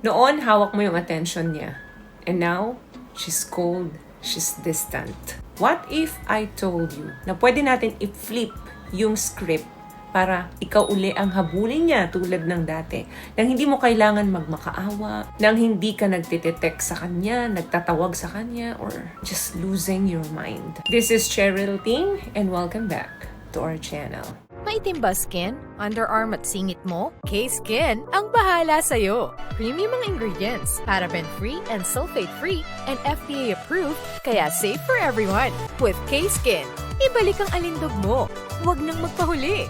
Noon, hawak mo yung attention niya. And now, she's cold, she's distant. What if I told you na pwede natin i-flip yung script para ikaw uli ang habulin niya tulad ng dati. Nang hindi mo kailangan magmakaawa, nang hindi ka nagtitetext sa kanya, nagtatawag sa kanya, or just losing your mind. This is Cheryl Ting and welcome back to our channel. Maitim ba skin, underarm at singit mo? K-Skin ang bahala sa'yo. Premium ang ingredients, paraben-free and sulfate-free, and FDA-approved, kaya safe for everyone. With K-Skin, ibalik ang alindog mo. Huwag nang magpahuli.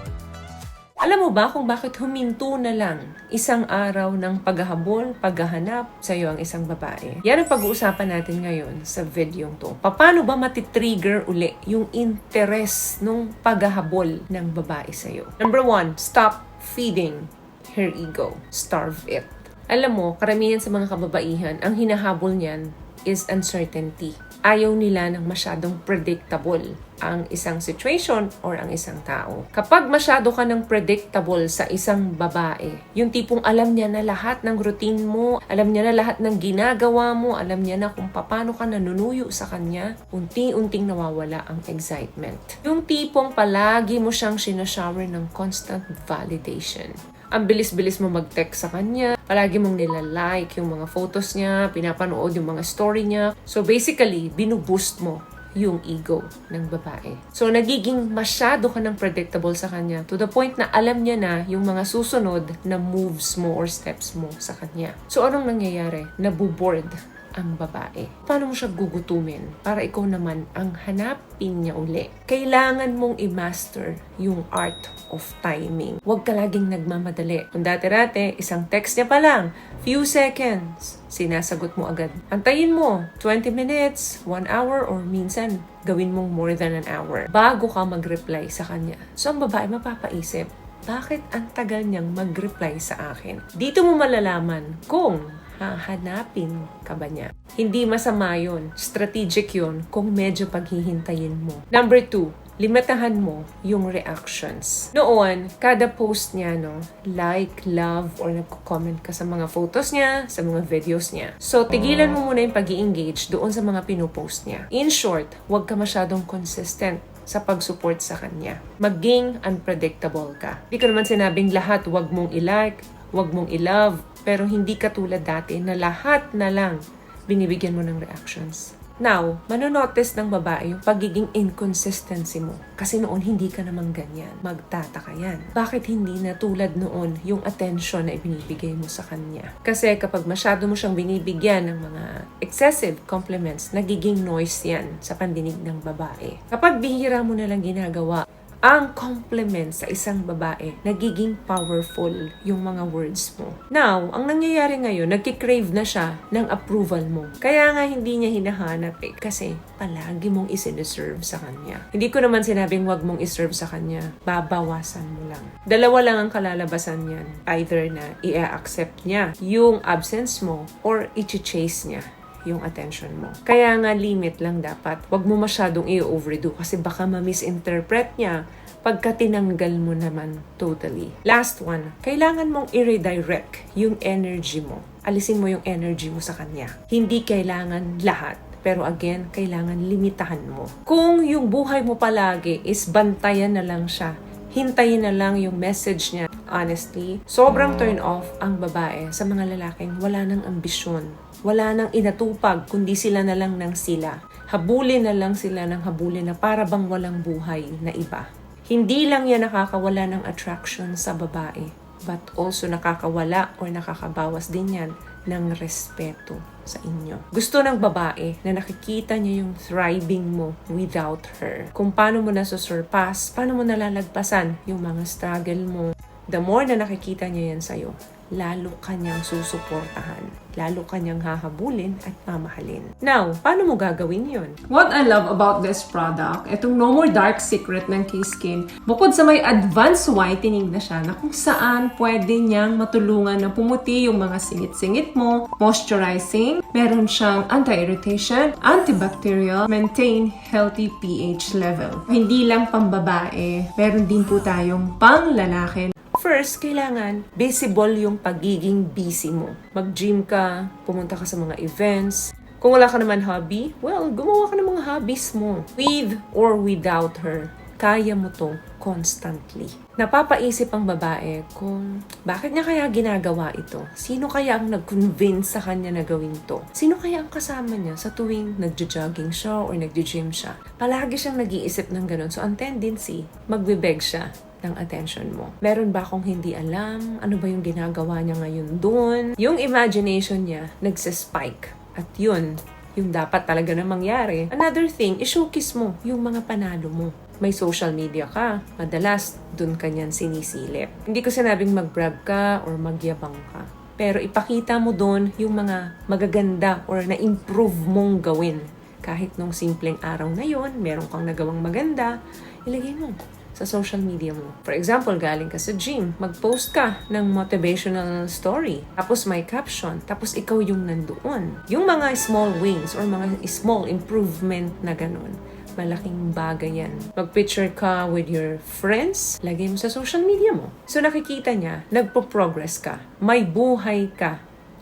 Alam mo ba kung bakit huminto na lang isang araw ng paghahabol, paghahanap sa iyo ang isang babae? Yan ang pag-uusapan natin ngayon sa video to. Paano ba matitrigger uli yung interest nung paghahabol ng babae sa iyo? Number 1, stop feeding her ego. Starve it. Alam mo, karamihan sa mga kababaihan, ang hinahabol niyan is uncertainty. Ayaw nila ng masyadong predictable ang isang situation or ang isang tao. Kapag masyado ka ng predictable sa isang babae, yung tipong alam niya na lahat ng routine mo, alam niya na lahat ng ginagawa mo, alam niya na kung paano ka nanunuyo sa kanya, unti-unting nawawala ang excitement. Yung tipong palagi mo siyang sinashower ng constant validation. Ang bilis-bilis mo mag-text sa kanya, palagi mong nilalike yung mga photos niya, pinapanood yung mga story niya. So basically, binuboost mo yung ego ng babae. So nagiging masyado ka ng predictable sa kanya to the point na alam niya na yung mga susunod na moves mo or steps mo sa kanya. So anong nangyayari? Nabuboard ang babae. Paano mo siya gugutumin para ikaw naman ang hanapin niya uli? Kailangan mong i-master yung art of timing. Huwag ka laging nagmamadali. Kung dati-dati, isang text niya pa lang, few seconds, sinasagot mo agad. Antayin mo, 20 minutes, 1 hour, or minsan, gawin mong more than an hour bago ka mag-reply sa kanya. So, ang babae mapapaisip, bakit ang tagal niyang mag-reply sa akin? Dito mo malalaman kung hahanapin ka ba niya. Hindi masama yun. Strategic yun kung medyo paghihintayin mo. Number 2, limitahan mo yung reactions. Noon, kada post niya, like, love, or nagko-comment ka sa mga photos niya, sa mga videos niya. So, tigilan mo muna yung pag-i-engage doon sa mga pinupost niya. In short, huwag ka masyadong consistent sa pag-support sa kanya. Maging unpredictable ka. Hindi ko naman sinabing lahat huwag mong i-like, huwag mong i-love, pero hindi ka tulad dati na lahat na lang binibigyan mo ng reactions. Now, manonotice ng babae yung pagiging inconsistency mo. Kasi noon, hindi ka naman ganyan. Magtataka yan. Bakit hindi na tulad noon yung attention na ibinibigay mo sa kanya? Kasi kapag masyado mo siyang binibigyan ng mga excessive compliments, nagiging noise yan sa pandinig ng babae. Kapag bihira mo na lang ginagawa, ang compliment sa isang babae, nagiging powerful yung mga words mo. Now, ang nangyayari ngayon, nagkikrave na siya ng approval mo. Kaya nga hindi niya hinahanap kasi palagi mong isineserve sa kanya. Hindi ko naman sinabing wag mong iserve sa kanya. Babawasan mo lang. Dalawa lang ang kalalabasan niyan. Either na i-accept niya yung absence mo or i-chase niya yung attention mo. Kaya nga limit lang dapat. Huwag mo masyadong i-overdo kasi baka ma-misinterpret niya pagka tinanggal mo naman totally. Last one, kailangan mong i-redirect yung energy mo. Alisin mo yung energy mo sa kanya. Hindi kailangan lahat. Pero again, kailangan limitahan mo. Kung yung buhay mo palagi is bantayan na lang siya, hintayin na lang yung message niya. Honestly, sobrang turn off ang babae sa mga lalaking wala nang ambisyon. Wala nang inatupag, kundi sila na lang ng sila. Habulin na lang sila ng habulin na para bang walang buhay na iba. Hindi lang yan nakakawala ng attraction sa babae, but also nakakawala or nakakabawas din yan ng respeto sa inyo. Gusto ng babae na nakikita niya yung thriving mo without her. Kung paano mo nasusurpass, paano mo nalalagpasan yung mga struggle mo. The more na nakikita niya yan sa'yo, lalo kanyang susuportahan, lalo kanyang hahabulin at mamahalin. Now, paano mo gagawin yun? What I love about this product, itong No More Dark Secret ng K-Skin, bukod sa may advanced whitening na siya na kung saan pwede niyang matulungan na pumuti yung mga singit-singit mo, moisturizing, meron siyang anti-irritation, antibacterial, maintain healthy pH level. Hindi lang pambabae, meron din po tayong pang lalaki. first, kailangan visible yung pagiging busy mo. Mag-gym ka, pumunta ka sa mga events. Kung wala ka naman hobby, well, gumawa ka ng mga hobbies mo. With or without her, kaya mo to constantly. Napapaisip ang babae kung bakit niya kaya ginagawa ito? Sino kaya ang nag-convince sa kanya na gawin to? Sino kaya ang kasama niya sa tuwing nagjo-jogging siya or nagjo-gym siya? Palagi siyang nag-iisip ng ganun. So, ang tendency, magbe-beg siya ng attention mo. Meron ba akong hindi alam? Ano ba yung ginagawa niya ngayon doon? Yung imagination niya, nagsispike. At yun, yung dapat talaga na mangyari. Another thing, i-showcase mo yung mga panalo mo. May social media ka, madalas dun ka niyan sinisilip. Hindi ko sinabing mag-brag ka or magyabang ka. Pero ipakita mo dun yung mga magaganda or na-improve mong gawin. Kahit nung simpleng araw na yon, meron kang nagawang maganda, ilagay mo sa social media mo. For example, galing ka sa gym, mag-post ka ng motivational story, tapos may caption, tapos ikaw yung nandoon. Yung mga small wins or mga small improvement na ganun, malaking bagay yan. Mag-picture ka with your friends, lagay mo sa social media mo. So nakikita niya, nagpo-progress ka, may buhay ka,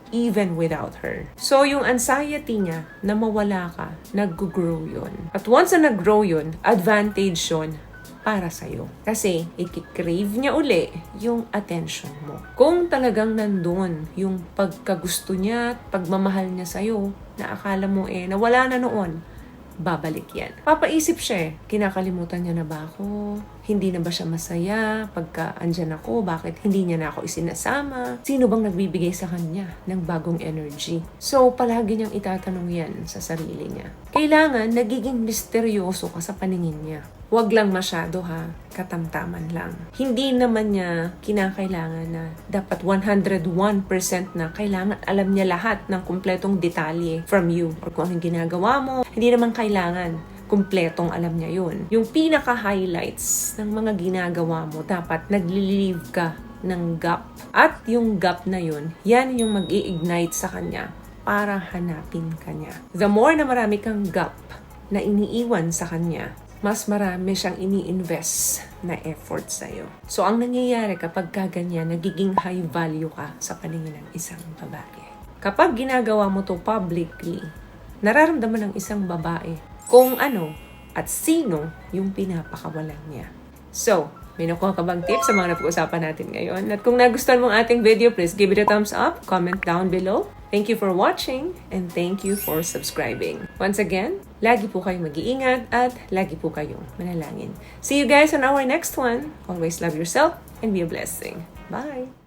even without her. So yung anxiety niya na mawala ka, nag-grow yun. At once na nag-grow yun, advantage yun para sa'yo. Kasi, i-crave niya uli yung attention mo. Kung talagang nandun yung pagkagusto niya, pagmamahal niya sa'yo, na akala mo nawala na noon, babalik yan. Papaisip siya kinakalimutan niya na ba ako? Hindi na ba siya masaya? Pagka andyan ako, bakit hindi niya na ako isinasama? Sino bang nagbibigay sa kanya ng bagong energy? So, palagi niyang itatanong yan sa sarili niya. Kailangan, nagiging misteryoso ka sa paningin niya. Huwag lang masyado katamtaman lang. Hindi naman niya kinakailangan na dapat 101% na kailangan alam niya lahat ng kumpletong detalye from you or kung anong ginagawa mo. Hindi naman kailangan kumpletong alam niya yun. Yung pinaka-highlights ng mga ginagawa mo, dapat nagli-leave ka ng gap. At yung gap na yun, yan yung mag-i-ignite sa kanya para hanapin ka niya. The more na marami kang gap na iniiwan sa kanya, mas marami siyang ini-invest na effort sa'yo. So, ang nangyayari kapag kaganyan, nagiging high value ka sa paningin ng isang babae. Kapag ginagawa mo to publicly, nararamdaman ng isang babae kung ano at sino yung pinapakawalan niya. So, may nakuha ka bang tips sa mga napag-usapan natin ngayon? At kung nagustuhan mong ating video, please give it a thumbs up, comment down below. Thank you for watching and thank you for subscribing. Once again, lagi po kayong mag-iingat at lagi po kayong manalangin. See you guys on our next one. Always love yourself and be a blessing. Bye!